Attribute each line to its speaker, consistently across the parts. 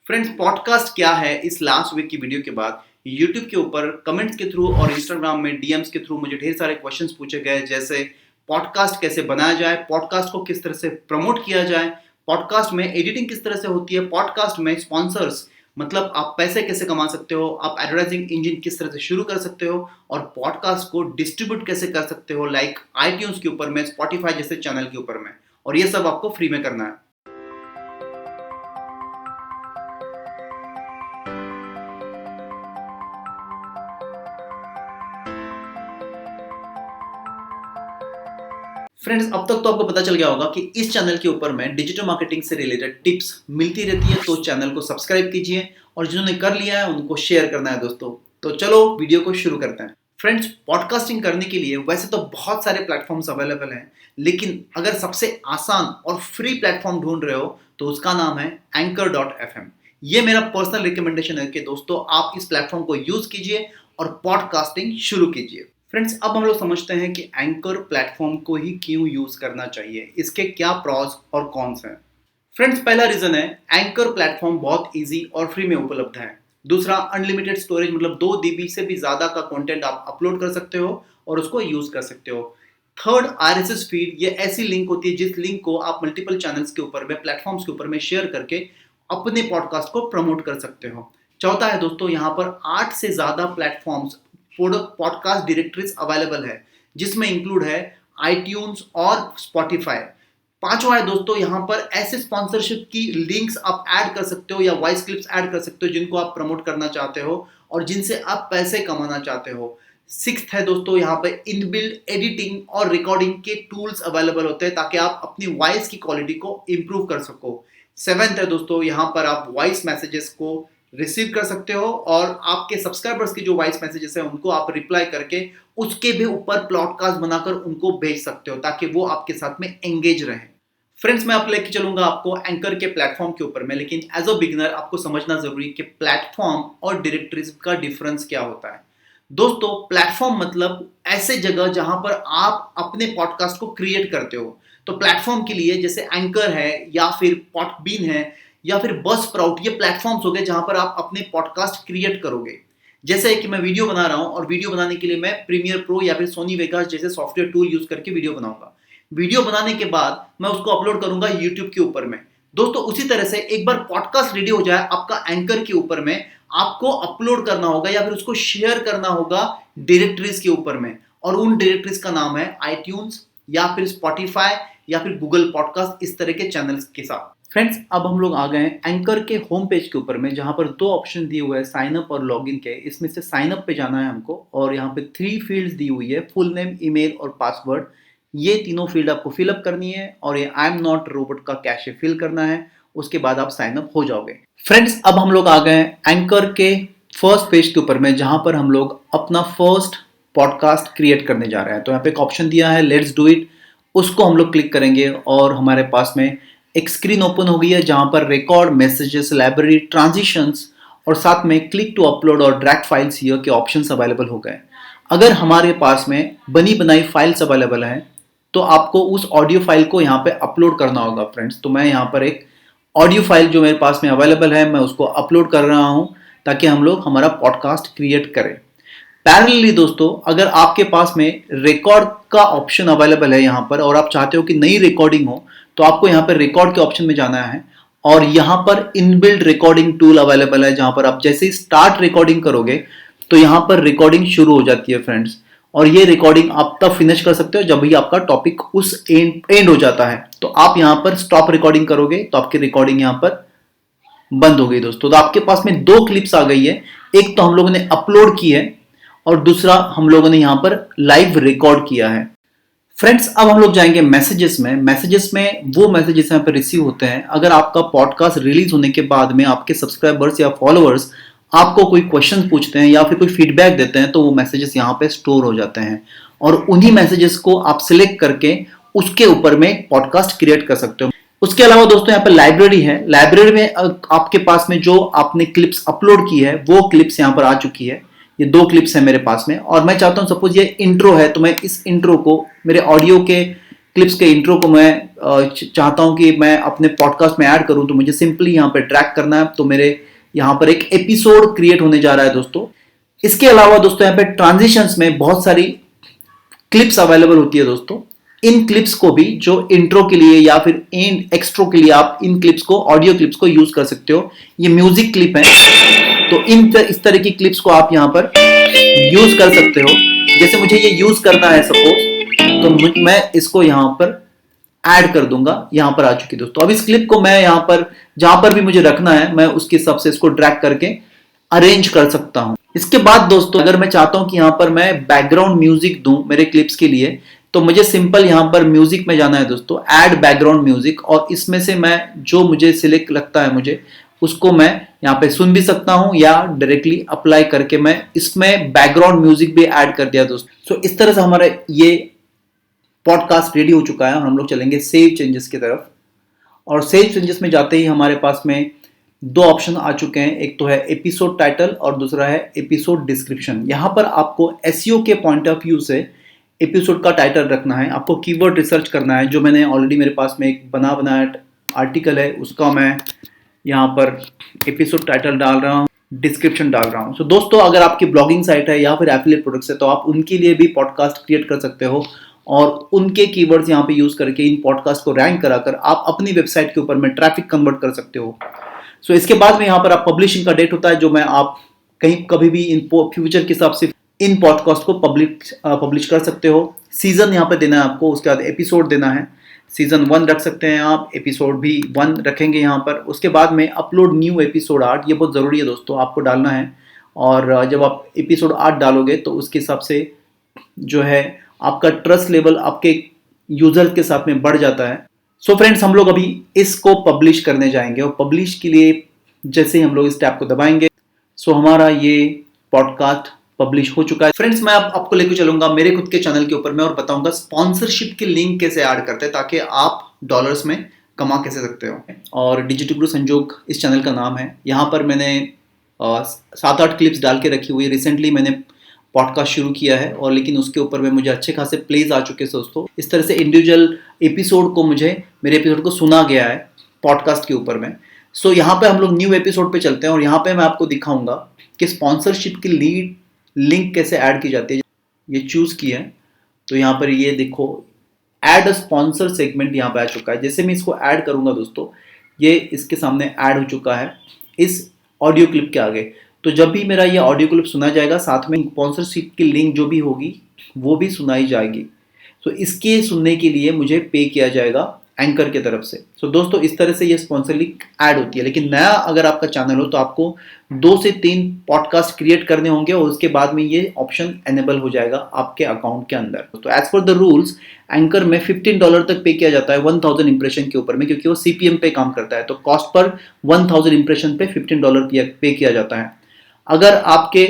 Speaker 1: Friends, podcast क्या है, इस लास्ट वीक की वीडियो के बाद यूट्यूब के ऊपर कमेंट्स के थ्रू और इंस्टाग्राम में डीएम्स के थ्रू मुझे ढेर सारे क्वेश्चंस पूछे गए, जैसे पॉडकास्ट कैसे बनाया जाए, पॉडकास्ट को किस तरह से प्रमोट किया जाए, पॉडकास्ट में एडिटिंग किस तरह से होती है, पॉडकास्ट में स्पॉन्सर्स मतलब आप पैसे कैसे कमा सकते हो, आप एडवर्टाइजिंग इंजन किस तरह से शुरू कर सकते हो और पॉडकास्ट को डिस्ट्रीब्यूट कैसे कर सकते हो, लाइक आईट्यून्स के ऊपर में, स्पॉटिफाई जैसे चैनल के ऊपर में, और ये सब आपको फ्री में करना है। फ्रेंड्स, अब तक तो आपको पता चल गया होगा कि इस चैनल के ऊपर में डिजिटल मार्केटिंग से रिलेटेड टिप्स मिलती रहती है, तो चैनल को सब्सक्राइब कीजिए और जिन्होंने कर लिया है उनको शेयर करना है दोस्तों। तो चलो वीडियो को शुरू करते हैं। फ्रेंड्स, पॉडकास्टिंग करने के लिए वैसे तो बहुत सारे प्लेटफॉर्म्स अवेलेबल हैं, लेकिन अगर सबसे आसान और फ्री प्लेटफॉर्म ढूंढ रहे हो तो उसका नाम है Anchor.fm। ये मेरा पर्सनल रिकमेंडेशन है कि दोस्तों आप इस प्लेटफॉर्म को यूज कीजिए और पॉडकास्टिंग शुरू कीजिए। फ्रेंड्स, अब हम लोग समझते हैं कि एंकर प्लेटफॉर्म को ही क्यों यूज करना चाहिए, इसके क्या प्रॉस और कॉन्स हैं। फ्रेंड्स, पहला रीजन है एंकर प्लेटफॉर्म बहुत इजी और फ्री में उपलब्ध है। दूसरा, अनलिमिटेड स्टोरेज मतलब 2 GB से भी ज्यादा का कंटेंट आप अपलोड कर सकते हो और उसको यूज कर सकते हो। थर्ड, RSS फीड, ये ऐसी लिंक होती है जिस लिंक को आप मल्टीपल चैनल्स के ऊपर में, प्लेटफॉर्म्स के ऊपर में शेयर करके अपने पॉडकास्ट को प्रमोट कर सकते हो। चौथा है दोस्तों, यहाँ पर 8 से ज्यादा प्लेटफॉर्म्स पॉडकास्ट डायरेक्टरीज अवेलेबल है, जिसमें इंक्लूड है आईट्यून्स और स्पॉटिफाई। पांचवा है दोस्तों, यहाँ पर ऐसे स्पॉन्सरशिप की लिंक्स आप ऐड कर सकते हो या वॉइस क्लिप्स ऐड कर सकते हो जिनको आप प्रमोट करना चाहते हो और जिनसे आप पैसे कमाना चाहते हो। सिक्स्थ है दोस्तों, यहाँ पर इनबिल्ट एडिटिंग और रिकॉर्डिंग के टूल्स अवेलेबल होते हैं ताकि आप अपनी वॉइस की क्वालिटी को इंप्रूव कर सको। सेवेंथ है दोस्तों, यहाँ पर आप वॉइस मैसेजेस को रिसीव कर सकते हो और आपके सब्सक्राइबर्स की जो वॉइस मैसेजेस है उनको आप रिप्लाई करके उसके भी ऊपर पॉडकास्ट बनाकर उनको भेज सकते हो ताकि वो आपके साथ में एंगेज रहे। फ्रेंड्स, मैं आप लेके चलूंगा आपको एंकर के प्लेटफॉर्म के ऊपर में, लेकिन एज अ बिगिनर आपको समझना जरूरी कि प्लेटफॉर्म और डायरेक्टरीज का डिफरेंस क्या होता है। दोस्तों, प्लेटफॉर्म मतलब ऐसे जगह जहां पर आप अपने पॉडकास्ट को क्रिएट करते हो। तो प्लेटफॉर्म के लिए जैसे एंकर है या फिर पॉडबीन है या फिर बज़स्प्राउट, ये प्लेटफॉर्म्स हो गए जहां पर आप अपने पॉडकास्ट क्रिएट करोगे। जैसे कि मैं वीडियो बना रहा हूं और वीडियो बनाने के लिए मैं प्रीमियर प्रो या फिर सोनी वेगास जैसे सॉफ्टवेयर टूल यूज करके वीडियो बनाऊंगा। वीडियो बनाने के बाद मैं उसको अपलोड करूंगा यूट्यूब के ऊपर में। दोस्तों, उसी तरह से एक बार पॉडकास्ट रेडी हो जाए आपका एंकर के ऊपर में, आपको अपलोड करना होगा या फिर उसको शेयर करना होगा डायरेक्टरीज के ऊपर में, और उन डायरेक्टरीज का नाम है आईट्यून्स या फिर स्पॉटिफाई या फिर गूगल पॉडकास्ट, इस तरह के चैनल्स के साथ। फ्रेंड्स, अब हम लोग आ गए हैं एंकर के होम पेज के ऊपर में, जहां पर 2 ऑप्शन दिए हुए हैं, साइन अप और लॉगिन के। इसमें से साइन अप पे जाना है हमको और यहाँ पे 3 फील्ड्स दी हुई है, फुल नेम, ईमेल और पासवर्ड। ये तीनों फील्ड आपको फिलअप करनी है और ये आई एम नॉट रोबोट का कैशे फिल करना है। उसके बाद आप साइन अप हो जाओगे। फ्रेंड्स, अब हम लोग आ गए हैं एंकर के फर्स्ट पेज के ऊपर में, जहां पर हम लोग अपना फर्स्ट पॉडकास्ट क्रिएट करने जा रहे हैं। तो यहाँ पे एक ऑप्शन दिया है लेट्स डू इट, उसको हम लोग क्लिक करेंगे और हमारे पास में एक स्क्रीन ओपन हो गई है जहां पर रिकॉर्ड, मैसेजेस, लाइब्रेरी, ट्रांजिशंस और साथ में क्लिक टू अपलोड और ड्रैग फाइल्स हियर के ऑप्शंस अवेलेबल हो गए। अगर हमारे पास में बनी बनाई फाइल्स अवेलेबल हैं तो आपको उस ऑडियो फाइल को यहाँ पे अपलोड करना होगा। फ्रेंड्स, तो मैं यहाँ पर एक ऑडियो फाइल जो मेरे पास में अवेलेबल है मैं उसको अपलोड कर रहा हूँ ताकि हम लोग हमारा पॉडकास्ट क्रिएट करें। पैरेलली दोस्तों, अगर आपके पास में रिकॉर्ड का ऑप्शन अवेलेबल है यहाँ पर और आप चाहते हो कि नई रिकॉर्डिंग हो, तो आपको यहाँ पर रिकॉर्ड के ऑप्शन में जाना है और यहाँ पर इनबिल्ट रिकॉर्डिंग टूल अवेलेबल है, जहां पर आप जैसे ही स्टार्ट रिकॉर्डिंग करोगे तो यहाँ पर रिकॉर्डिंग शुरू हो जाती है फ्रेंड्स। और ये रिकॉर्डिंग आप तब फिनिश कर सकते हो जब भी आपका टॉपिक उस एंड हो जाता है। तो आप यहाँ पर स्टॉप रिकॉर्डिंग करोगे तो आपकी रिकॉर्डिंग यहाँ पर बंद हो गई दोस्तों। तो आपके पास में 2 क्लिप्स आ गई है, एक तो हम लोगों ने अपलोड की है और दूसरा हम लोगों ने यहाँ पर लाइव रिकॉर्ड किया है। फ्रेंड्स, अब हम लोग जाएंगे मैसेजेस में। मैसेजेस में वो मैसेजेस यहाँ पर रिसीव होते हैं अगर आपका पॉडकास्ट रिलीज होने के बाद में आपके सब्सक्राइबर्स या फॉलोअर्स आपको कोई क्वेश्चन पूछते हैं या फिर कोई फीडबैक देते हैं, तो वो मैसेजेस यहाँ पे स्टोर हो जाते हैं और उन्हीं मैसेजेस को आप सिलेक्ट करके उसके ऊपर में पॉडकास्ट क्रिएट कर सकते हो। उसके अलावा दोस्तों यहाँ पर लाइब्रेरी है। लाइब्रेरी में आपके पास में जो आपने क्लिप्स अपलोड की है वो क्लिप्स यहाँ पर आ चुकी है। ये 2 क्लिप्स है मेरे पास में और मैं चाहता हूँ सपोज ये इंट्रो है तो मैं इस इंट्रो को मेरे ऑडियो के क्लिप्स के इंट्रो को मैं चाहता हूं कि मैं अपने पॉडकास्ट में ऐड करूं, तो मुझे सिंपली यहां पे ड्रैग करना है। तो मेरे यहां पर एक एपिसोड क्रिएट होने जा रहा है दोस्तों। इसके अलावा दोस्तों यहाँ पे ट्रांजिशंस में बहुत सारी क्लिप्स अवेलेबल होती है दोस्तों। इन क्लिप्स को भी जो इंट्रो के लिए या फिर एक्स्ट्रो के लिए आप इन क्लिप्स को, ऑडियो क्लिप्स को यूज कर सकते हो। ये म्यूजिक क्लिप है, तो इस तरह की क्लिप्स को आप यहां पर यूज कर सकते हो। जैसे मुझे ये यूज करना है सपोज, तो मैं इसको यहां पर ऐड कर दूंगा। यहां पर आ चुकी दोस्तों। अब इस क्लिप को मैं यहां पर जहां पर भी मुझे रखना है, मैं उसके हिसाब से इसको ड्रैग करके अरेंज कर सकता हूं। इसके बाद दोस्तों अगर मैं चाहता हूं कि यहां पर मैं बैकग्राउंड म्यूजिक दूं मेरे क्लिप्स के लिए, तो मुझे सिंपल यहां पर म्यूजिक में जाना है दोस्तों, ऐड बैकग्राउंड म्यूजिक, और इसमें से मैं जो मुझे सिलेक्ट लगता है मुझे उसको मैं यहां पे सुन भी सकता हूं या डायरेक्टली अप्लाई करके मैं इसमें बैकग्राउंड म्यूजिक भी ऐड कर दिया दोस्तों। सो इस तरह से हमारा ये पॉडकास्ट रेडी हो चुका है और हम लोग चलेंगे सेव चेंजेस की तरफ। और सेव चेंजेस में जाते ही हमारे पास में दो ऑप्शन आ चुके हैं, एक तो है एपिसोड टाइटल और दूसरा है एपिसोड डिस्क्रिप्शन। यहां पर आपको एसईओ के पॉइंट ऑफ व्यू से एपिसोड का टाइटल रखना है, आपको कीवर्ड रिसर्च करना है। जो मैंने ऑलरेडी मेरे पास में एक बनाया आर्टिकल है, उसका मैं यहाँ पर एपिसोड टाइटल डाल रहा हूँ, डिस्क्रिप्शन डाल रहा हूँ। सो दोस्तों अगर आपकी ब्लॉगिंग साइट है या फिर एफिलिएट प्रोडक्ट्स है, तो आप उनके लिए भी पॉडकास्ट क्रिएट कर सकते हो और उनके कीवर्ड्स यहाँ पे यूज करके इन पॉडकास्ट को रैंक कराकर आप अपनी वेबसाइट के ऊपर में ट्रैफिक कन्वर्ट कर सकते हो। सो इसके बाद में यहाँ पर आप पब्लिशिंग का डेट होता है, जो मैं आप कहीं कभी भी इन फ्यूचर के हिसाब से इन पॉडकास्ट को पब्लिश कर सकते हो। सीजन यहाँ पे देना है आपको, उसके बाद एपिसोड देना है। सीजन 1 रख सकते हैं आप, एपिसोड भी 1 रखेंगे यहाँ पर। उसके बाद में अपलोड न्यू एपिसोड 8, ये बहुत ज़रूरी है दोस्तों, आपको डालना है। और जब आप एपिसोड 8 डालोगे तो उसके हिसाब से जो है आपका ट्रस्ट लेवल आपके यूजर्स के साथ में बढ़ जाता है। सो फ्रेंड्स हम लोग अभी इसको पब्लिश करने जाएंगे और पब्लिश के लिए जैसे ही हम लोग इस टैब को दबाएंगे, सो हमारा ये पॉडकास्ट पब्लिश हो चुका है। फ्रेंड्स मैं आपको लेकर चलूंगा मेरे खुद के चैनल के ऊपर में और बताऊंगा स्पॉन्सरशिप के लिंक कैसे ऐड करते हैं, ताकि आप डॉलर्स में कमा कैसे सकते हो। और डिजिटल गुरु संजोग इस चैनल का नाम है। यहाँ पर मैंने 7-8 क्लिप्स डाल के रखी हुई। रिसेंटली मैंने पॉडकास्ट शुरू किया है और लेकिन उसके ऊपर में मुझे अच्छे खासे प्लेज आ चुके हैं दोस्तों। इस तरह से इंडिविजुअल एपिसोड को मेरे एपिसोड को सुना गया है पॉडकास्ट के ऊपर में। सो यहाँ पे हम लोग न्यू एपिसोड पे चलते हैं और यहाँ पे मैं आपको दिखाऊंगा कि स्पॉन्सरशिप की लिंक कैसे ऐड की जाती है। ये चूज किया है तो यहाँ पर ये देखो ऐड अ स्पॉन्सर सेगमेंट यहाँ पे आ चुका है। जैसे मैं इसको ऐड करूंगा दोस्तों, ये इसके सामने ऐड हो चुका है इस ऑडियो क्लिप के आगे। तो जब भी मेरा ये ऑडियो क्लिप सुना जाएगा, साथ में स्पॉन्सरशिप की लिंक जो भी होगी वो भी सुनाई जाएगी। तो इसके सुनने के लिए मुझे पे किया जाएगा एंकर की तरफ से। सो दोस्तों इस तरह से ये स्पॉन्सर लिंक ऐड होती है। लेकिन नया अगर आपका चैनल हो तो आपको 2 से 3 पॉडकास्ट क्रिएट करने होंगे और उसके बाद में ये ऑप्शन एनेबल हो जाएगा आपके अकाउंट के अंदर। तो as per the rules anchor में $15 तक पे किया जाता है 1000 इंप्रेशन के ऊपर में, क्योंकि वो सीपीएम पे काम करता है। तो कॉस्ट पर 1000 इंप्रेशन पे $15 पे किया जाता है। अगर आपके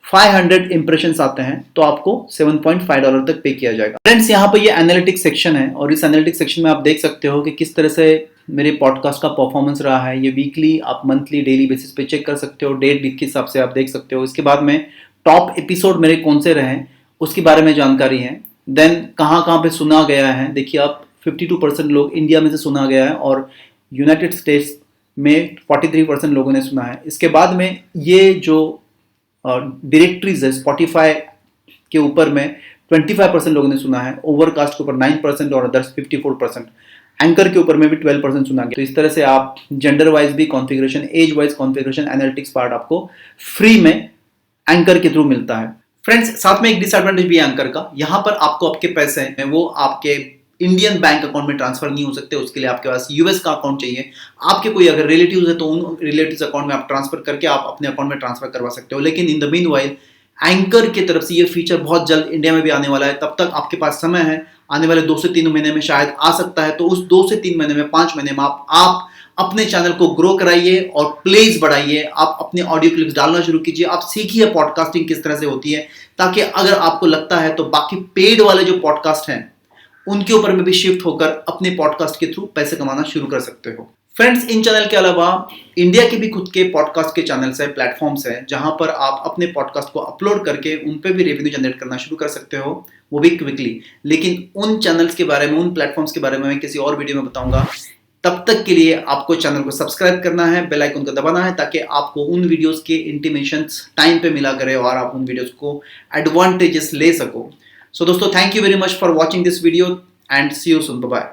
Speaker 1: 500 इंप्रेशंस आते हैं तो आपको $7.5 तक पे किया जाएगा। फ्रेंड्स यहाँ पे ये एनालिटिक्स सेक्शन है और इस एनालिटिक्स सेक्शन में आप देख सकते हो कि किस तरह से मेरे पॉडकास्ट का परफॉर्मेंस रहा है। ये वीकली, आप मंथली, डेली बेसिस पे चेक कर सकते हो, डेट के हिसाब से आप देख सकते हो। इसके बाद में टॉप एपिसोड मेरे कौन से रहे उसके बारे में जानकारी है। देन कहाँ पे सुना गया है, देखिए आप 52% लोग इंडिया में से सुना गया है और यूनाइटेड स्टेट्स में 43% लोगों ने सुना है। इसके बाद में ये जो डायरेक्टरीज है, स्पॉटिफाई के ऊपर में 25% लोगों ने सुना है, ओवरकास्ट के ऊपर 9% और अदर्स 54%, एंकर के ऊपर में भी 12% सुना गया। तो इस तरह से आप जेंडर वाइज भी configuration, age wise configuration, analytics part आपको फ्री में एंकर के थ्रू मिलता है। फ्रेंड्स साथ में एक डिसएडवांटेज भी है एंकर का। यहाँ पर आपको आपके पैसे हैं वो आपके इंडियन बैंक अकाउंट में ट्रांसफर नहीं हो सकते। उसके लिए आपके पास यूएस का अकाउंट चाहिए। आपके कोई अगर रिलेटिव्स है तो उन रिलेटिव्स अकाउंट में आप ट्रांसफर करके आप अपने अकाउंट में ट्रांसफर करवा सकते हो। लेकिन in the mean while anchor की तरफ से ये फीचर बहुत जल्द इंडिया में भी आने वाला है। तब तक आपके पास समय है, आने वाले 2 से 3 महीने में शायद आ सकता है। तो उस 2 से 3 महीने में, 5 महीने में आप अपने चैनल को ग्रो कराइए और प्लेज बढ़ाइए। आप अपने ऑडियो क्लिप्स डालना शुरू कीजिए। आप सीखिए पॉडकास्टिंग किस तरह से होती है, ताकि अगर आपको लगता है तो बाकी पेड वाले जो पॉडकास्ट हैं उनके ऊपर में भी शिफ्ट होकर अपने पॉडकास्ट के थ्रू पैसे कमाना शुरू कर सकते हो। फ्रेंड्स, इन चैनल के अलावा इंडिया के भी खुद के पॉडकास्ट के चैनल्स है, प्लेटफॉर्म्स है, जहां पर आप अपने पॉडकास्ट को अपलोड करके उन पे भी रेवेन्यू जनरेट करना शुरू कर सकते हो, वो भी क्विकली। लेकिन उन चैनल्स के बारे में, उन प्लेटफॉर्म्स के बारे में मैं किसी और वीडियो में बताऊंगा। तब तक के लिए आपको चैनल को सब्सक्राइब करना है, बेल आइकन को दबाना है, ताकि आपको उन वीडियोस के इंटीमेशंस टाइम पे मिला करे और आप उन वीडियोस को एडवांटेजेस ले सको। सो दोस्तों, thank you very much for watching this video and see you soon. Bye bye.